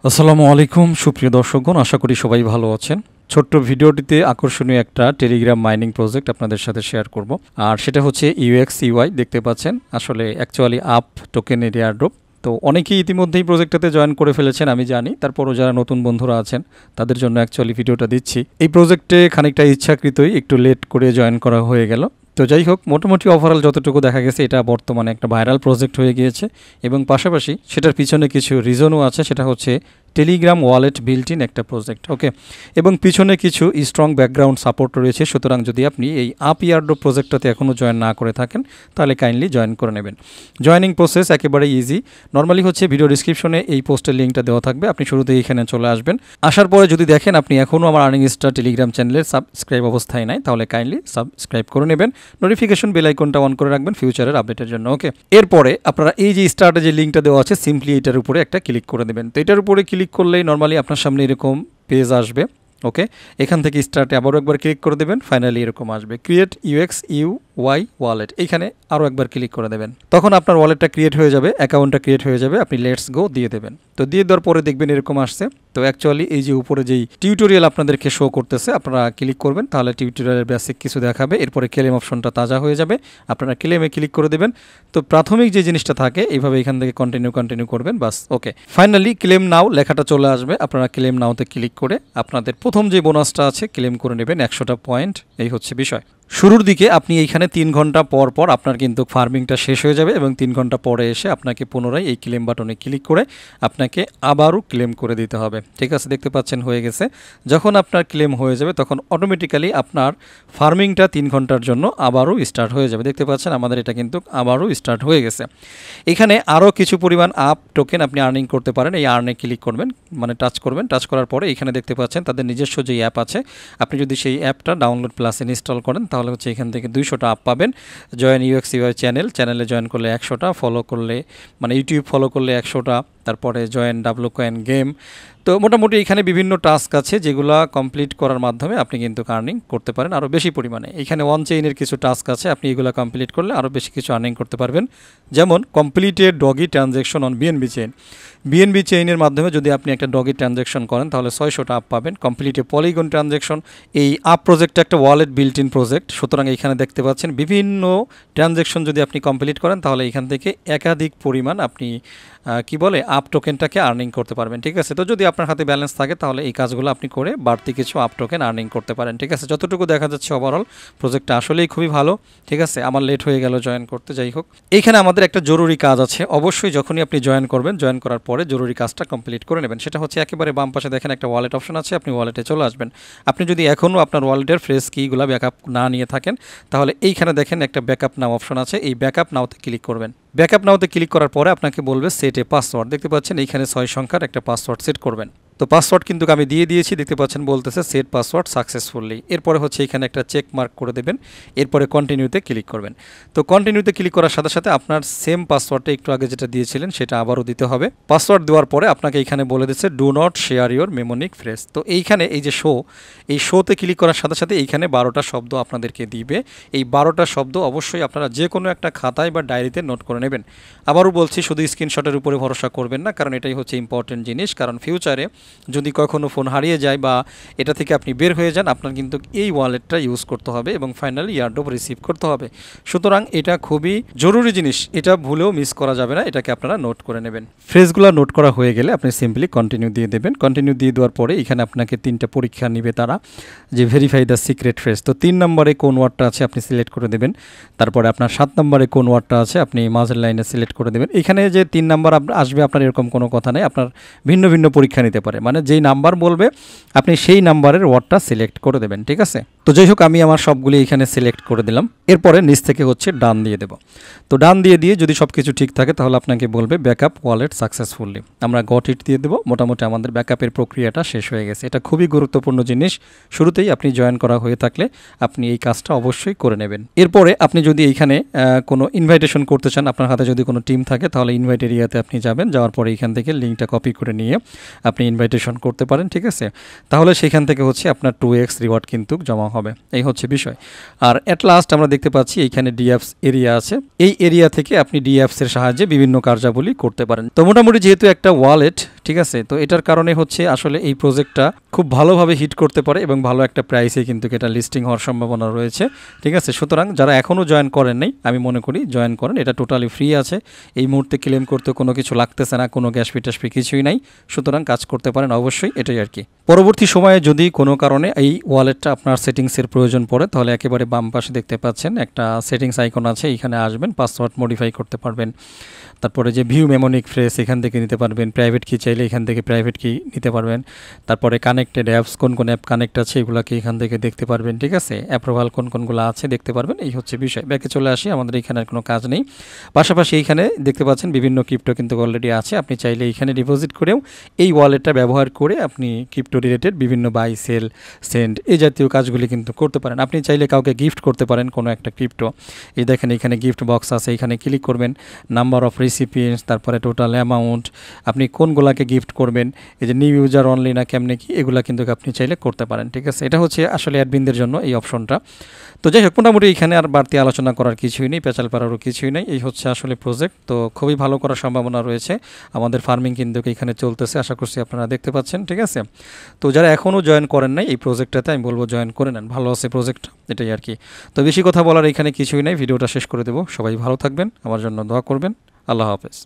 আসসালামু আলাইকুম সুপ্রিয় দর্শকগণ, আশা করি সবাই ভালো আছেন। ছোট্ট ভিডিওটিতে আকর্ষণীয় একটা টেলিগ্রাম মাইনিং প্রজেক্ট আপনাদের সাথে শেয়ার করব, আর সেটা হচ্ছে UX/UI। দেখতে পাচ্ছেন আসলে অ্যাকচুয়ালি আপ টোকেনের এয়ারড্রপ। তো অনেকেই ইতিমধ্যেই প্রজেক্টটাতে জয়েন করে ফেলেছেন আমি জানি, তারপরও যারা নতুন বন্ধুরা আছেন তাদের জন্য অ্যাকচুয়ালি ভিডিওটা দিচ্ছি। এই প্রজেক্টে খানিকটা ইচ্ছাকৃতই একটু লেট করে জয়েন করা হয়ে গেল। তো যাই হোক, মোটামুটি ওভারঅল যতটুকু দেখা গেছে এটা বর্তমানে একটা ভাইরাল প্রজেক্ট হয়ে গিয়েছে, এবং পাশাপাশি সেটার পিছনে কিছু রিজনও আছে। সেটা হচ্ছে টেলিগ্রাম ওয়ালেট বিল্ট ইন একটা প্রজেক্ট, ওকে, এবং পিছনে কিছু স্ট্রং ব্যাকগ্রাউন্ড সাপোর্ট রয়েছে। সুতরাং যদি আপনি এই আপ ইয়ারড্রপ প্রজেক্টটাতে এখনও জয়েন না করে থাকেন তাহলে কাইন্ডলি জয়েন করে নেবেন। জয়েনিং প্রসেস একেবারে ইজি। নর্মালি হচ্ছে ভিডিও ডিসক্রিপশনে এই পোস্টের লিঙ্কটা দেওয়া থাকবে, আপনি শুরুতেই এখানে চলে আসবেন। আসার পরে যদি দেখেন আপনি এখনও আমার আর্নিং স্টার টেলিগ্রাম চ্যানেলের সাবস্ক্রাইব অবস্থায় নাই, তাহলে কাইন্ডলি সাবস্ক্রাইব করে নেবেন। নোটিফিকেশন বেল আইকনটা অন করে রাখবেন ফিউচারের আপডেটের জন্য, ওকে। এরপরে আপনারা এই যে স্টার্টে যে লিঙ্কটা দেওয়া আছে, সিম্পলি এটার উপরে একটা ক্লিক করে দেবেন। তো এটার উপরে ক্লিক করলেই নর্মালি আপনার সামনে এরকম পেজ আসবে, ওকে। এখান থেকে স্টার্টে আবারও একবার ক্লিক করে দেবেন, ফাইনালি এরকম আসবে ক্রিয়েট UX/UI ওয়ালেট। এখানে আরও একবার ক্লিক করে দেবেন, তখন আপনার ওয়ালেটটা ক্রিয়েট হয়ে যাবে, অ্যাকাউন্টটা ক্রিয়েট হয়ে যাবে। আপনি লেটস গো দিয়ে দেবেন। তো দিয়ে দেওয়ার পরে দেখবেন এরকম আসছে। তো অ্যাকচুয়ালি এই যে উপরে যেই টিউটোরিয়াল আপনাদেরকে শো করতেছে, আপনারা ক্লিক করবেন, তাহলে টিউটোরিয়ালের বেসিক কিছু দেখাবে। এরপরে ক্লেম অপশনটা তাজা হয়ে যাবে, আপনারা ক্লেমে ক্লিক করে দেবেন। তো প্রাথমিক যে জিনিসটা থাকে এইভাবে এখান থেকে কন্টিনিউ করবেন, বাস, ওকে। ফাইনালি ক্লেম নাও লেখাটা চলে আসবে, আপনারা ক্লেম নাওতে ক্লিক করে আপনাদের প্রথম যে বোনাসটা আছে ক্লেম করে নেবেন 100টা পয়েন্ট। এই হচ্ছে বিষয়। শুরুর দিকে আপনি এইখানে 3 ঘন্টা পর পর আপনার কিন্তু ফার্মিংটা শেষ হয়ে যাবে, এবং 3 ঘন্টা পরে এসে আপনাকে পুনরায় এই ক্লেম বাটনে ক্লিক করে আপনাকে আবারও ক্লেম করে দিতে হবে, ঠিক আছে। দেখতে পাচ্ছেন হয়ে গেছে। যখন আপনার ক্লেম হয়ে যাবে তখন অটোমেটিক্যালি আপনার ফার্মিংটা 3 ঘন্টার জন্য আবারও স্টার্ট হয়ে যাবে। দেখতে পাচ্ছেন আমাদের এটা কিন্তু আবারও স্টার্ট হয়ে গেছে। এখানে আরও কিছু পরিমাণ আপ টোকেন আপনি আর্নিং করতে পারেন। এই আর্নে ক্লিক করবেন, মানে টাচ করবেন। টাচ করার পরে এখানে দেখতে পাচ্ছেন তাদের নিজস্ব যে অ্যাপ আছে, আপনি যদি সেই অ্যাপটা ডাউনলোড প্লাস ইনস্টল করেন তাহলে হচ্ছে এখান থেকে 200টা আপ পাবেন। জয়েন UX/UI চ্যানেলে জয়েন করলে 100টা, ফলো করলে মানে ইউটিউব ফলো করলে 100টা, তারপরে জয়েন WCoin গেম। তো মোটামুটি এখানে বিভিন্ন টাস্ক আছে যেগুলো কমপ্লিট করার মাধ্যমে আপনি কিন্তু আর্নিং করতে পারেন আরও বেশি পরিমাণে। এখানে ওয়ান চেইনের কিছু টাস্ক আছে, আপনি এগুলো কমপ্লিট করলে আরও বেশি কিছু আর্নিং করতে পারবেন। যেমন completed doggy transaction on BNB চেইনের মাধ্যমে যদি আপনি একটা ডগি ট্রানজ্যাকশন করেন তাহলে 600টা আপ পাবেন। কমপ্লিটে পলিগন ট্রানজ্যাকশন। এই আপ প্রজেক্টটা একটা ওয়ালেট বিল্ট ইন প্রজেক্ট, সুতরাং এখানে দেখতে পাচ্ছেন বিভিন্ন ট্রানজ্যাকশন যদি আপনি কমপ্লিট করেন তাহলে এখান থেকে একাধিক পরিমাণ আপনি কি বলে আপ টোকেনটাকে আর্নিং করতে পারবেন, ঠিক আছে। তো যদি আপনার হাতে ব্যালেন্স থাকে তাহলে এই কাজগুলো আপনি করে বাড়তি কিছু আপ টোকেন আর্নিং করতে পারেন, ঠিক আছে। যতটুকু দেখা যাচ্ছে ওভারঅল প্রজেক্টটা আসলেই খুবই ভালো, ঠিক আছে। আমার লেট হয়ে গেল জয়েন করতে, যাই হোক। এইখানে আমাদের একটা জরুরি কাজ আছে, অবশ্যই যখনই আপনি জয়েন করবেন, জয়েন করার পরে জরুরি কাজটা কমপ্লিট করে নেবেন। সেটা হচ্ছে একেবারে বাম পাশে দেখেন একটা ওয়ালেট অপশন আছে, আপনি ওয়ালেটে চলে আসবেন। আপনি যদি এখনও আপনার ওয়ালেটের ফ্রেশ কিগুলো ব্যাকআপ না নিয়ে থাকেন তাহলে এইখানে দেখেন একটা ব্যাকআপ নাও অপশন আছে, এই ব্যাকআপ নাওতে ক্লিক করবেন। ব্যাকআপ নাওতে ক্লিক করার পরে আপনাকে বলবে সেট এ পাসওয়ার্ড। দেখতে পাচ্ছেন এইখানে 6 সংখ্যার একটা পাসওয়ার্ড সেট করবেন। তো পাসওয়ার্ড কিন্তু আমি দিয়ে দিয়েছি, দেখতে পাচ্ছেন বলতেছে সেট পাসওয়ার্ড সাকসেসফুলি। এরপরে হচ্ছে এখানে একটা চেক মার্ক করে দেবেন, এরপরে কন্টিনিউতে ক্লিক করবেন। তো কন্টিনিউতে ক্লিক করার সাথে সাথে আপনার সেম পাসওয়ার্ডটা একটু আগে যেটা দিয়েছিলেন সেটা আবারও দিতে হবে। পাসওয়ার্ড দেওয়ার পরে আপনাকে এইখানে বলে দিচ্ছে do not share your mnemonic phrase. তো এইখানে এই যে এই শোতে ক্লিক করার সাথে সাথে এইখানে 12টা শব্দ আপনাদেরকে দিবে। এই 12টা শব্দ অবশ্যই আপনারা যে কোনো একটা খাতায় বা ডায়েরিতে নোট করে নেবেন। আবারও বলছি, শুধু স্ক্রিনশটের উপরে ভরসা করবেন না, কারণ এটাই হচ্ছে ইম্পর্টেন্ট জিনিস। কারণ ফিউচারে যদি কখনো ফোন হারিয়ে যায় বা এটা থেকে আপনি বের হয়ে যান, আপনার কিন্তু এই ওয়ালেটটা ইউজ করতে হবে এবং ফাইনালি এয়ারড্রপ রিসিভ করতে হবে। সুতরাং এটা খুবই জরুরি জিনিস, এটা ভুলেও মিস করা যাবে না, এটাকে আপনারা নোট করে নেবেন। ফ্রেজগুলো নোট করা হয়ে গেলে আপনি সিম্পলি কন্টিনিউ দিয়ে দেবেন। কন্টিনিউ দিয়ে দেওয়ার পরে এখানে আপনাকে 3টা পরীক্ষা নেবে তারা, যে ভেরিফাই দ্য সিক্রেট ফ্রেজ। তো 3 নম্বরে কোন ওয়ার্ডটা আছে আপনি সিলেক্ট করে দেবেন। তারপরে আপনার 7 নম্বরে কোন ওয়ার্ডটা আছে আপনি মাঝের লাইনে সিলেক্ট করে দেবেন। এখানে যে 3 নাম্বার আসবে আপনার এরকম কোনো কথা নেই, আপনার ভিন্ন ভিন্ন পরীক্ষা নিতে পারে, মানে যেই নাম্বার বলবে আপনি সেই নাম্বারের ওয়ার্ডটা সিলেক্ট করে দেবেন, ঠিক আছে। তো যাই হোক, আমি আমার সবগুলি এখানে সিলেক্ট করে দিলাম। এরপরে নিচ থেকে হচ্ছে ডান দিয়ে দেব। তো ডান দিয়ে যদি সব কিছু ঠিক থাকে তাহলে আপনাকে বলবে ব্যাকআপ ওয়ালেট সাকসেসফুলি। আমরা গট ইট দিয়ে দেবো। মোটামুটি আমাদের ব্যাকআপের প্রক্রিয়াটা শেষ হয়ে গেছে। এটা খুবই গুরুত্বপূর্ণ জিনিস, শুরুতেই আপনি জয়েন করা হয়ে থাকলে আপনি এই কাজটা অবশ্যই করে নেবেন। এরপরে আপনি যদি এইখানে কোনো ইনভাইটেশন করতে চান, আপনার হাতে যদি কোনো টিম থাকে তাহলে ইনভাইট এরিয়াতে আপনি যাবেন, যাওয়ার পরে এইখান থেকে লিঙ্কটা কপি করে নিয়ে আপনি ইনভাইটেশন করতে পারেন, ঠিক আছে। তাহলে সেখান থেকে হচ্ছে আপনার 2x রিওয়ার্ড কিন্তু জমা হবে, এই হচ্ছে বিষয়। আর অ্যাট লাস্ট আমরা দেখতে পাচ্ছি এইখানে ডিঅ্যাপস এরিয়া আছে, এই এরিয়া থেকে আপনি ডিঅ্যাপস এর সাহায্যে বিভিন্ন কার্যাবলী করতে পারেন। তো মোটামুটি যেহেতু একটা ওয়ালেট ঠিক আছে, তো এটার কারণে হচ্ছে আসলে এই প্রজেক্টটা খুব ভালোভাবে হিট করতে পারে এবং ভালো একটা প্রাইসে কিন্তু এটা লিস্টিং হওয়ার সম্ভাবনা রয়েছে। ঠিক আছে, সুতরাং যারা এখনও জয়েন করেন নাই আমি মনে করি জয়েন করেন, এটা টোটালি ফ্রি আছে। এই মুহূর্তে ক্লেম করতে কোনো কিছু লাগতেছে না, কোনো গ্যাস ফি ট্যাস ফি কিছুই নাই, সুতরাং কাজ করতে পারেন অবশ্যই, এটাই আর কি। পরবর্তী সময়ে যদি কোনো কারণে এই ওয়ালেটটা আপনার সেটিংসের প্রয়োজন পড়ে তাহলে একেবারে বাম পাশে দেখতে পাচ্ছেন একটা সেটিংস আইকন আছে, এখানে আসবেন, পাসওয়ার্ড মডিফাই করতে পারবেন। তারপরে যে ভিউ মেমোনিক ফ্রেস এখান থেকে নিতে পারবেন, প্রাইভেট কি চাইলে এখান থেকে প্রাইভেট কি নিতে পারবেন। তারপরে কানেক্টেড অ্যাপস, কোন কোন অ্যাপ কানেক্ট আছে এগুলোকে এখান থেকে দেখতে পারবেন। ঠিক আছে, অ্যাপ্রুভাল কোন কোনগুলো আছে দেখতে পারবেন, এই হচ্ছে বিষয়। ব্যাকে চলে আসি, আমাদের এখানে আর কোনো কাজ নেই। পাশাপাশি এইখানে দেখতে পাচ্ছেন বিভিন্ন ক্রিপ্টো কিন্তু অলরেডি আছে, আপনি চাইলে এইখানে ডিপোজিট করেও এই ওয়ালেটটা ব্যবহার করে আপনি ক্রিপ্টো রিলেটেড বিভিন্ন বাই সেল সেন্ড এই জাতীয় কাজগুলি কিন্তু করতে পারেন। আপনি চাইলে কাউকে গিফট করতে পারেন কোনো একটা ক্রিপ্টো, এই দেখেন এখানে গিফট বক্স আছে, এখানে ক্লিক করবেন, নাম্বার অফ রেসিপিয়েন্টস, তারপরে টোটাল অ্যামাউন্ট, আপনি কোনগুলাকে গিফট করবেন, এই যে নিউ ইউজার অনলি না কেমনে কি, এগুলা কিন্তু আপনি চাইলে করতে পারেন। ঠিক আছে, এটা হচ্ছে আসলে অ্যাডমিনদের জন্য এই অপশনটা। তো যাই হোক, মোটামুটি এখানে আর বাড়তি আলোচনা করার কিছুই নেই, পেঁচাল পাড়ারও কিছুই নেই, এই হচ্ছে আসলে প্রজেক্ট। তো খুবই ভালো করার সম্ভাবনা রয়েছে, আমাদের ফার্মিং কিন্তু এখানে চলতেছে, আশা করছি আপনারা দেখতে পাচ্ছেন। ঠিক আছে, তো যারা এখনও জয়েন করেন নাই এই প্রজেক্টটাতে আমি বলবো জয়েন করে নেন, ভালো আছে প্রজেক্ট, এটাই আর কি। তো বেশি কথা বলার এখানে কিছুই নেই, ভিডিওটা শেষ করে দেবো। সবাই ভালো থাকবেন, আমার জন্য দোয়া করবেন। আল্লাহ হাফেজ।